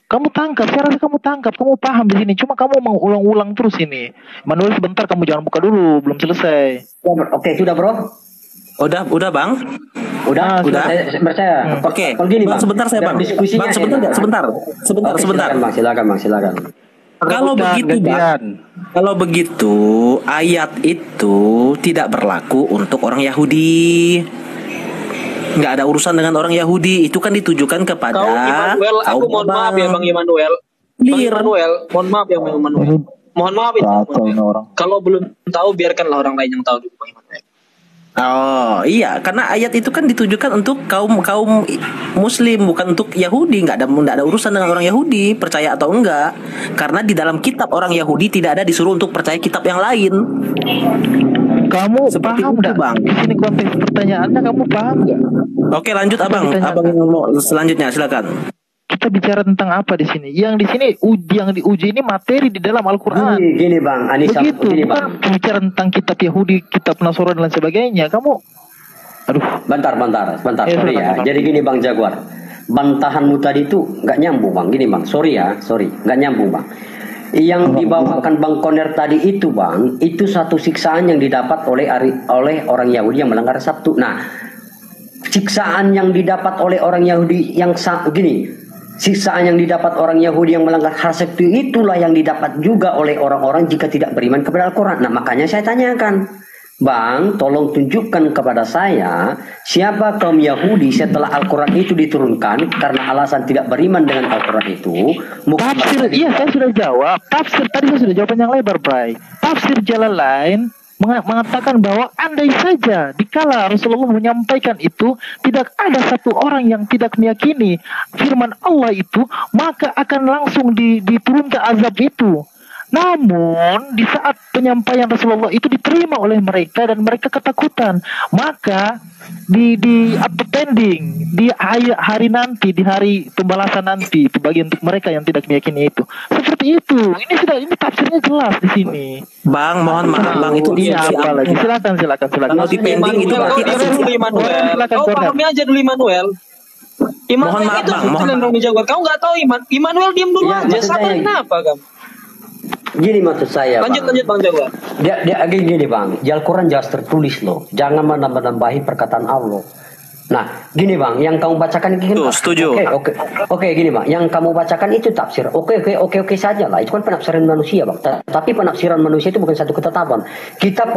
Kamu tangkap, saya rasa kamu tangkap, kamu paham di sini. Cuma kamu mau ulang-ulang terus ini. Manuel sebentar, kamu jangan buka dulu, belum selesai. Sudah bro. Udah Bang. Udah. Saya percaya. Kalau gini Bang, sebentar saya Bang. Bang sebentar. Silakan Bang. Kalau begitu ayat itu tidak berlaku untuk orang Yahudi. Nggak ada urusan dengan orang Yahudi, itu kan ditujukan kepada Immanuel, aku mohon maaf ya Bang Immanuel. Bang Immanuel, mohon maaf ya Bang Immanuel. Mohon maaf itu. Kalau belum tahu biarkanlah orang lain yang tahu dulu, Bang Immanuel. Oh iya, karena ayat itu kan ditujukan untuk kaum Muslim, bukan untuk Yahudi. Nggak ada urusan dengan orang Yahudi percaya atau enggak. Karena di dalam kitab orang Yahudi tidak ada disuruh untuk percaya kitab yang lain. Kamu seperti paham itu, Bang? Di sini konteks pertanyaannya kamu paham nggak? Oke, lanjut Abang yang mau selanjutnya, silakan. Kita bicara tentang apa di sini? Yang di sini yang diuji ini materi di dalam Al-Qur'an. Gini Bang, Anissa, begitu. gini, Bang. Bukan bicara tentang kitab Yahudi, kitab Nasrani dan sebagainya. Kamu Bentar, sorry ya. Jadi gini Bang Jaguar. Bantahanmu tadi itu nggak nyambung Bang. Gini Bang, sorry, nggak nyambung Bang. Yang dibawakan Bang Koner tadi itu Bang, itu satu siksaan yang didapat oleh orang Yahudi yang melanggar Sabtu. Nah, siksaan yang didapat oleh orang Yahudi yang siksaan yang didapat orang Yahudi yang melanggar hari Sabtu itulah yang didapat juga oleh orang-orang jika tidak beriman kepada Al-Quran. Nah, makanya saya tanyakan, Bang, tolong tunjukkan kepada saya siapa kaum Yahudi setelah Al-Quran itu diturunkan karena alasan tidak beriman dengan Al-Quran itu. Tafsir, iya saya sudah jawab. Tafsir tadi saya sudah jawaban yang lebar, Bray. Tafsir jalan lain mengatakan bahwa andai saja dikala Rasulullah menyampaikan itu tidak ada satu orang yang tidak meyakini firman Allah itu, maka akan langsung diturunkan azab itu. Namun di saat penyampaian Rasulullah itu diterima oleh mereka dan mereka ketakutan, maka di pending di hari nanti, di hari pembalasan nanti itu bagi untuk mereka yang tidak meyakini itu. Seperti itu. Ini tafsirnya jelas di sini. Bang, mohon maaf Bang, itu apa lagi? Silakan. Kalau di pending itu berarti Kau pahami aja dulu Immanuel. Mohon maaf Bang, Romi Jaguar. Kau nggak tahu Immanuel diam dulu aja. Sabar kenapa kamu? Gini maksud saya. Lanjut Bang Jaguar. Dia gini Bang, di Al-Quran jelas tertulis loh, jangan menambah-nambahi perkataan Allah. Nah, gini Bang, yang kamu bacakan ini kan setuju. Oke, gini Bang, yang kamu bacakan itu tafsir. Oke saja lah. Itu kan penafsiran manusia, Bang. Tapi penafsiran manusia itu bukan satu ketetapan. Kita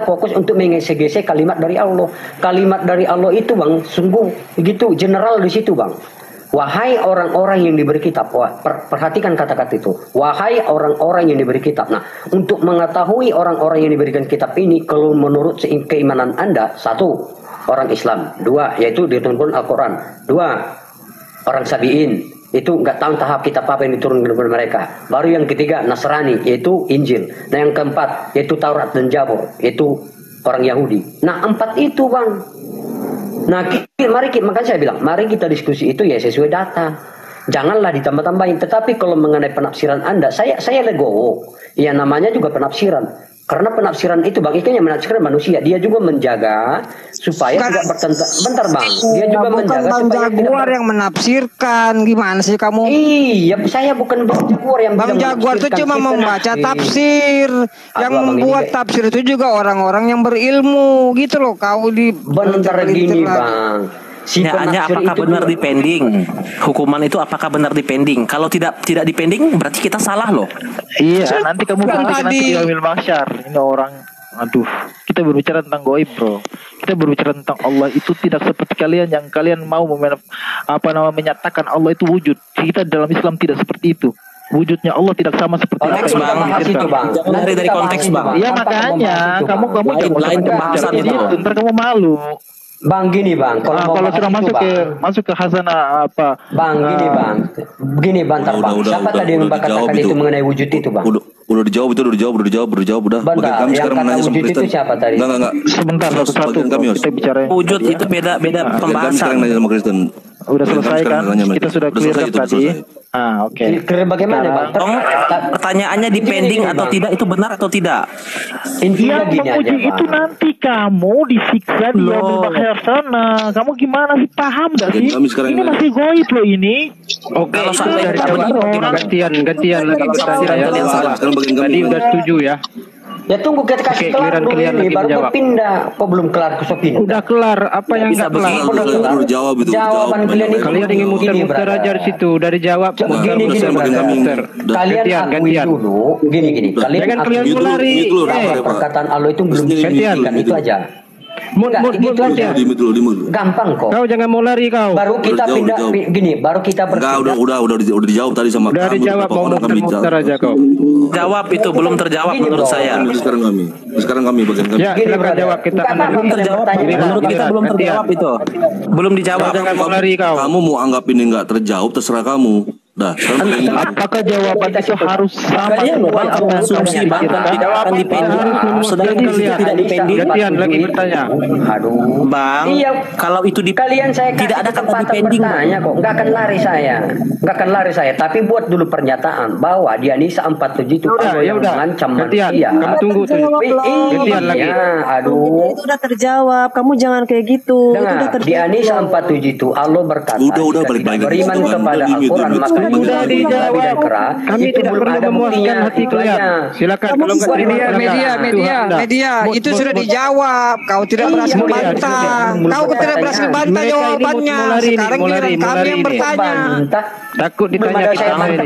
fokus untuk mengesegese kalimat dari Allah. Kalimat dari Allah itu, Bang, sungguh begitu general di situ, Bang. Wahai orang-orang yang diberi kitab, perhatikan kata-kata itu. Wahai orang-orang yang diberi kitab. Nah, untuk mengetahui orang-orang yang diberikan kitab ini, kalau menurut keimanan Anda, satu, orang Islam. Dua, yaitu diturunkan Al-Quran. Dua, orang Sabi'in. Itu nggak tahu tahap kitab apa yang diturunkan kepada mereka. Baru yang ketiga, Nasrani, yaitu Injil. Nah, yang keempat, yaitu Taurat dan Jabur, yaitu orang Yahudi. Nah, empat itu, Bang. Nah, makanya saya bilang, mari kita diskusi itu ya sesuai data. Janganlah ditambah-tambahin. Tetapi kalau mengenai penafsiran Anda, saya legowo. Ya namanya juga penafsiran. Karena penafsiran itu Bang, ikan yang menafsirkan manusia. Dia juga menjaga supaya tidak bertentangan. Bentar Bang, dia juga menjaga Bang supaya Jaguar yang menafsirkan. Gimana sih kamu? Iya, saya bukan Bang Jaguar yang Bang Jaguar itu cuma membaca tafsir. Yang membuat tafsir itu juga orang-orang yang berilmu gitu loh. Kau di bentar gini Bang. Hanya apakah benar dipending? Hukuman itu apakah benar dipending? Kalau tidak dipending berarti kita salah loh. Iya, nanti kamu nanti di Yaumil Mahsyar. Ini orang, aduh, kita berbicara tentang goib, bro. Kita berbicara tentang Allah itu tidak seperti kalian yang kalian mau menyatakan Allah itu wujud. Kita dalam Islam tidak seperti itu. Wujudnya Allah tidak sama seperti konteks Bang. Jangan dari konteks Bang. Iya makanya kamu lain pembahasan itu. Ntar kamu malu. Bang gini Bang, kalau sudah masuk ke khazanah apa? Bang gini Bang, siapa tadi yang katakan itu mengenai wujud itu Bang? Udah dijawab udah. Bentar, yang kata wujud itu siapa tadi? Enggak. Sebentar satu kita bicara. Wujud itu beda pembahasan. Udah selesai kan? Kita sudah clear tadi. Oke. Clear bagaimana Bang? Pertanyaannya dipending atau tidak, itu benar atau tidak? Yang menguji itu nanti kamu disiksa di Yaumil Mahsyar sana. Kamu gimana sih, paham gak sih? Ini masih goib loh ini. Oke, kalau gantian lagi pertanyaan salah. Tadi udah setuju ya. Ya tunggu kita kasih kelar dulu ini baru pindah. Kok belum kelar ke Sopin? Udah kelar. Apa yang nggak kelar? Udah jawab itu. Jawaban kalian ingin muter-muter aja di situ. Dari jawab. Gini. Kalian akui dulu. Gini. Kalian mulari. Perkataan Allah itu belum disuntikan itu aja. Gampang kok. Kau jangan mau lari kau. Baru kita pindah gini, baru kita berpindah. Enggak, udah dijawab tadi sama udah kamu. Dijawab, mau muter aja kau. Jawab itu belum terjawab Gini, menurut saya. Sekarang kami bagian kami. Ya, silakan jawab kita. Belum terjawab. Menurut kita belum terjawab itu. Belum dijawab. Jangan mau lari kau. Kamu mau anggap ini enggak terjawab terserah kamu. Dah, apakah jawaban itu harus sama Bang, asumsi Bang, tidak akan dipending. Sedangkan di situ tidak dipending. Gantian lagi bertanya. Aduh, Bang, kalau itu di kalian saya tidak ada kata dipending bertanya kok, nggak akan lari saya. Tapi buat dulu pernyataan bahwa Dianisa 47 itu yang mengancam manusia. Kamu tunggu tuh. Gantian lagi. Aduh, itu udah terjawab. Kamu jangan kayak gitu. Dengar, Dianisa 47 itu Allah berkata, udah balik-balik beriman kepada Al-Quran maka sudah dijawab. Kami tidak perlu memuaskan hati kalian. Silakan kalau enggak media itu sudah dijawab. Kau tidak berhasil membantah. Kau tidak berhasil membantah jawabannya. Sekarang giliran kami yang bertanya. Takut ditanya kita ini.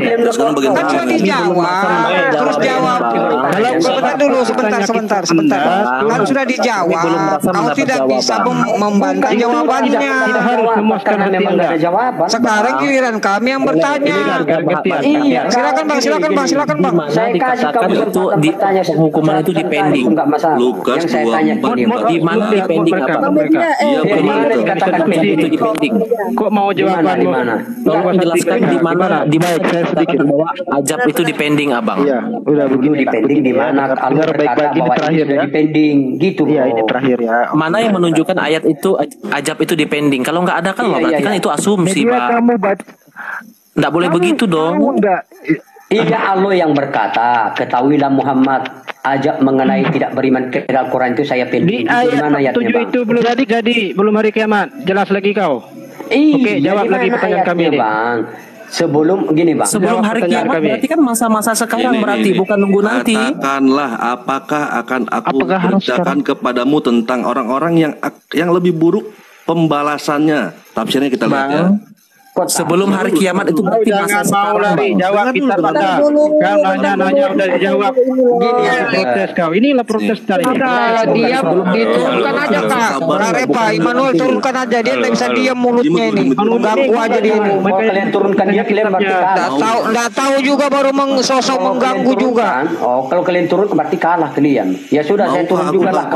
Kan sudah dijawab. Terus jawab. Sebentar. Kan sudah dijawab. Kau tidak bisa membantah jawabannya. Tidak harus memuaskan hati Anda. Sekarang giliran kami yang bertanya. Iya, silakan bang. Saya dikatakan itu di hukuman itu dipending. Lukas 24. Di mana dipending apa? Iya, benar dikatakan itu dipending. Kok mau jawaban di mana? Tolong jelaskan di mana saya sedikit bahwa ajab itu dipending, Abang. Iya, udah begini dipending di mana? Allah berkata bahwa terakhir ya. Dipending gitu. Iya, ini terakhir ya. Mana yang menunjukkan ayat itu ajab itu dipending? Kalau nggak ada kan berarti kan itu asumsi, Bang. Nggak boleh begitu dong. Iya, Allah yang berkata, ketahuilah Muhammad, ajab mengenai tidak beriman ke Al-Quran itu saya pending. Di ayat 7 itu belum jadi, belum hari kiamat. Jelas lagi kau. Oke, jawab lagi pertanyaan kami ini. Bang. Sebelum hari kiamat berarti kan masa-masa sekarang berarti bukan nunggu nanti. Katakanlah apakah akan aku beritakan kepadamu tentang orang-orang yang lebih buruk pembalasannya. Tafsirnya kita lihat ya. Sebelum hari kiamat itu berarti masa mau lari, jawab kita pada. Kau nanya udah dijawab. Protes kau. Inilah protes dari dia diturunkan aja kak. Pak Immanuel turunkan aja, dia tidak bisa diam mulutnya ini. Ganggu aja dia ini. Kalian turunkan dia, kalian berarti kalah. Nggak tahu juga baru sosok mengganggu juga. Oh, kalau kalian turun berarti kalah kalian. Ya sudah, saya turun juga lah.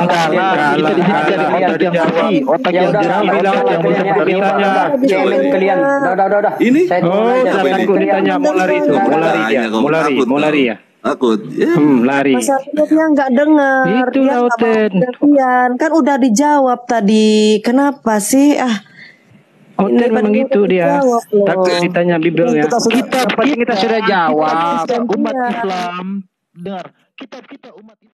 Kalian. Udah. Ini? Takut ditanya mau lari ya. Takut. Lari. Masalahnya dia nggak dengar. Itulah Oten. Kan udah dijawab tadi. Kenapa sih? Oten memang gitu dia. Takut ditanya Bibelnya. Kita sudah jawab. Umat Islam. Dengar. Kita umat